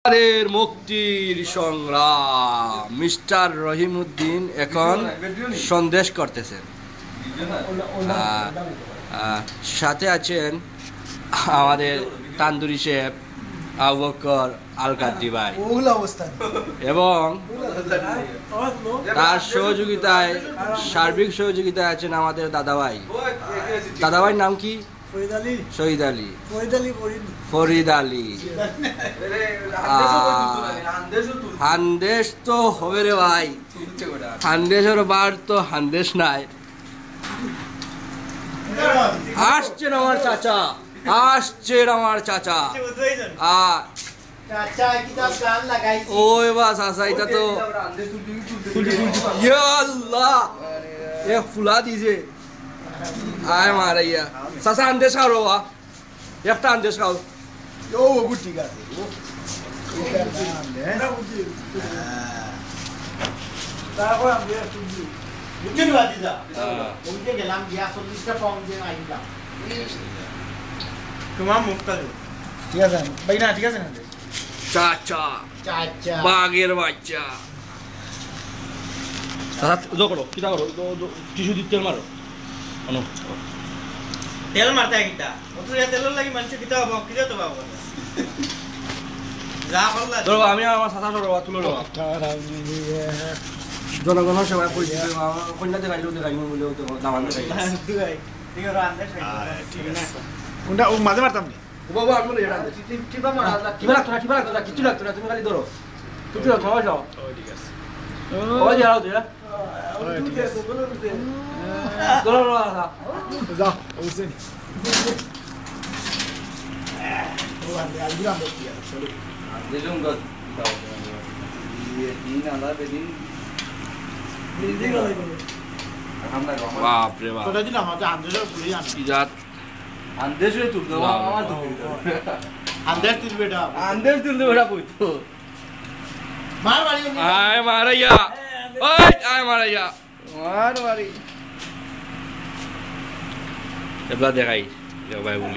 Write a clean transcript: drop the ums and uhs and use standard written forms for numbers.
মুক্তির সংগ্রাম মিস্টার রহিমউদ্দিন এখন সন্দেশ করতেছেন। সাথে আছেন আমাদের তান্দুরি শেফ আবু বকর আল কাদরি ভাই এবং তার সহযোগিতায় সার্বিক সহযোগিতায় আছেন আমাদের দাদাভাই। দাদাভাইয়ের নাম কি? শহীদ আলী। ফরিদ আলী। হান্দেশ তো হবে রে ভাই, হান্দেশের বার তো হান্দেশ নাই। আসছেন আমার চাচা, আসছেন আমার চাচা। ওই বাস আসা এটা তো ফুলা দিছে। আয় মারাইয়া চাচা আন্দেশ খাও রবা, একটা আন্দেশ খাও। ঠিক আছে তোমার মুখটা ঠিক আছে ভাই না, ঠিক আছে না চাচা বাঘের বাচ্চা। করো কিটা করো, টিস্যু দিতে মারো। তেল মারতে কিটা অত তেল লাগি মানুষ কিটা হবো, কিটা তো বাবা যা করলা ধরো আমি আমার সাথে ধরো তুলো ধরো। জনগণের সেবা করি, কন্যা দেখাইলেও দেখাইব বলেও তো দামান দেখাই। কোনটা ও মাঝে মারতাম নি বাবা আমি এটা টিপা মারা কিবা লাগতো না কিছু লাগতো না, তুমি খালি ধরো। তুমি ধরো খাওয়া যাও। ঠিক আছে ও যাও তুই ঠিক আছে ধরো যাও ওসেন ও আন্ডে আলবিরা বলতি আর চলো দেখুন গদ দাও ये तीन आला बेदिन বাপ রে বাপ। তোরা দিন আমাদের আন্দেশ পুরি আন কি জাত আন্দেশ রে তুল দাও আমার তো আন্দেশ তুই বেটা আন্দেশ তুল দে বেটা কইতো মার বাড়ি আয় মারাইয়া ওই আয় মারাইয়া মার মারি এবলা দেখাই ভাই বলি।